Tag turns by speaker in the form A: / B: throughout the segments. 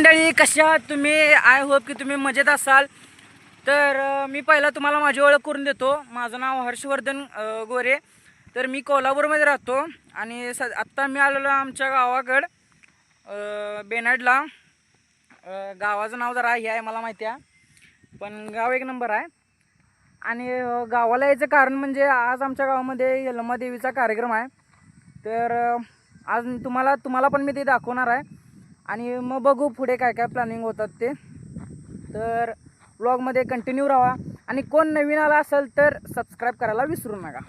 A: मंडळी कशा आहात तुम्ही? आय होप की तुम्ही मजेत असाल. तर मी पहिला तुम्हाला माझी ओळख करून देतो. माझं नाव हर्षवर्धन गोरे. तर मी कोल्हापूरमध्ये राहतो आणि आत्ता मी आलेलो आमच्या गावाकडं बेनाडला. गावाचं नाव जरा हे आहे मला माहिती आहे, पण गाव एक नंबर आहे. आणि गावाला यायचं कारण म्हणजे आज आमच्या गावामध्ये यल्लमा देवीचा कार्यक्रम आहे. तर आज तुम्हाला पण मी ते दाखवणार आहे आणि मग बघू पुढे काय काय प्लॅनिंग होतात ते. तर व्लॉगमध्ये कंटिन्यू राहा आणि कोण नवीन आला असेल तर सबस्क्राईब करायला विसरू नका.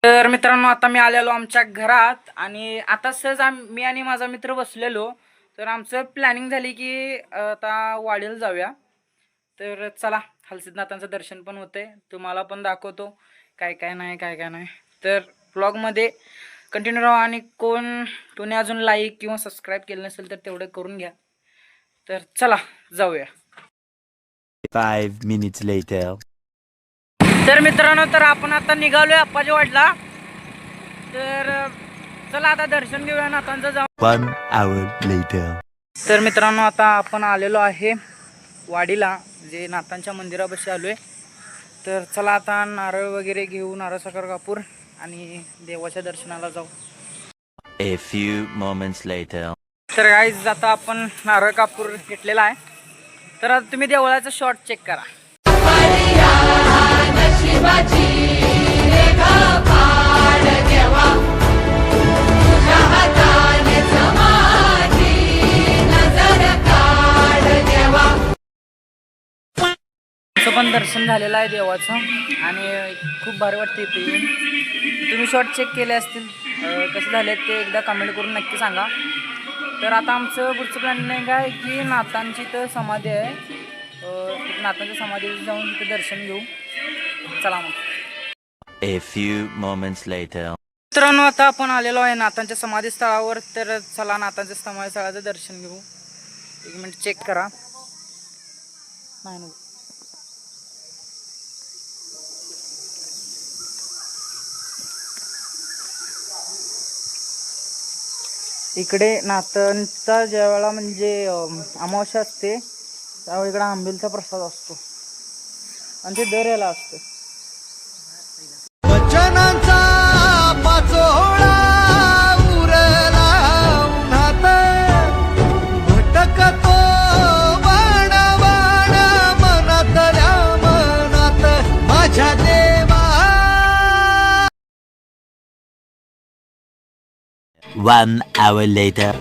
A: तर मित्रांनो, आता मी आलेलो आमच्या घरात आणि आता सहज मी आणि माझा मित्र बसलेलो. तर आमचं प्लॅनिंग झाली की आता वाडीला जाऊया. तर चला, हलसिद्धनाथांचं दर्शन पण होते, तुम्हाला पण दाखवतो काय काय नाही. तर व्लॉगमध्ये कंटिन्यू राहा आणि कोणी अजून लाईक किंवा सबस्क्राईब केलं नसेल तर तेवढं करून घ्या. तर चला जाऊया.
B: 5 minutes later.
A: तर मित्रांनो, तर आपण आता निघालोय अप्पाजी वाडला. तर चला आता दर्शन घेऊया नाथांचं जाऊ.
B: 1 hour later.
A: तर मित्रांनो, आता आपण आलेलो आहे वाडीला, जे नाथांच्या मंदिरापाशी आलोय. तर चला आता नारळ वगैरे घेऊ, नारळ साखर कापूर आणि देवाच्या दर्शनाला जाऊ.
B: A few moments later.
A: तर गाईज आता आपण नारळ कापूर घेतलेला आहे. तर आता तुम्ही देवळाचा शॉर्ट चेक करा. पण दर्शन झालेलं आहे देवाचं आणि खूप भारी वाटते इथे येऊन. तुम्ही शॉर्ट चेक केले असतील, कसे झाले ते एकदा कमेंट करून नक्की सांगा. तर आता आमचं पुढचं प्लॅनिंग आहे की नाथांची इथं समाधी आहे, नाथांच्या समाधीवर जाऊन तिथे दर्शन घेऊ. चला मग.
B: A few moments later.
A: मित्रांनो, आता आपण आलेलो आहे नाथांच्या समाधी स्थळावर. तर चला नाथांच्या समाधी स्थळाचं दर्शन घेऊ. एक मिनिट चेक करा. नाही इकडे नाथांचा ज्यावेळेला म्हणजे अमावस्या असते त्यावेळी इकडे आंबीलचा प्रसाद असतो आणि ते दर याला असतो.
C: वचनांचा पाचोळा उरला उन्हात भटकतो बाण बाण मनातल्या मनात माझ्या देवा.
B: 1 hour later.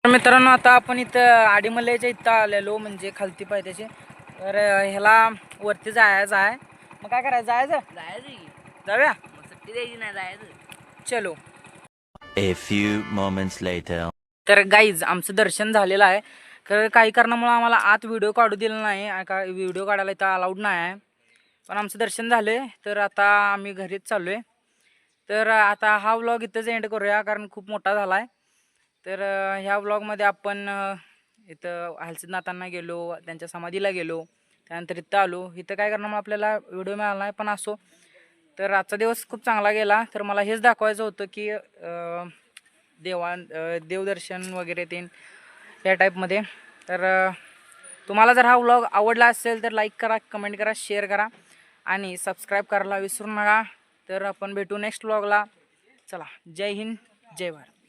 A: मित्रांनो, आता आपण इथं आडीमल्याच्या इथं आलेलो, म्हणजे खालती पायथ्याचे. तर ह्याला वरती जायचं आहे. मग काय करायचं? जाऊया. सुट्टी द्यायची नाही, जायचं. चलो.
B: A few moments later.
A: तर गाईज आमचं दर्शन झालेलं आहे. तर काही कारणामुळे आम्हाला आत व्हिडिओ काढू दिला नाही, व्हिडिओ काढायला इथं अलाउड नाही आहे. पण आमचं दर्शन झाले. तर आता आम्ही घरीच चाललो आहे. तर आता हा व्लॉग इथंच एंड करूया, कारण खूप मोठा झाला आहे. तर ह्या व्लॉगमध्ये आपण इथं हलसिद्धनाथांना गेलो, त्यांच्या समाधीला गेलो, त्यानंतर इथं आलो. इथं काय करणार, आपल्याला व्हिडिओ मिळाला नाही, पण असो. तर आजचा दिवस खूप चांगला गेला. तर मला हेच दाखवायचं होतं की देवदर्शन वगैरे ते या टाईपमध्ये. तर तुम्हाला जर हा व्लॉग आवडला असेल तर लाईक करा, कमेंट करा, शेअर करा आणि सबस्क्राईब करायला विसरू नका. तर आपण भेटू नेक्स्ट व्लॉगला. चला, जय हिंद, जय भारत.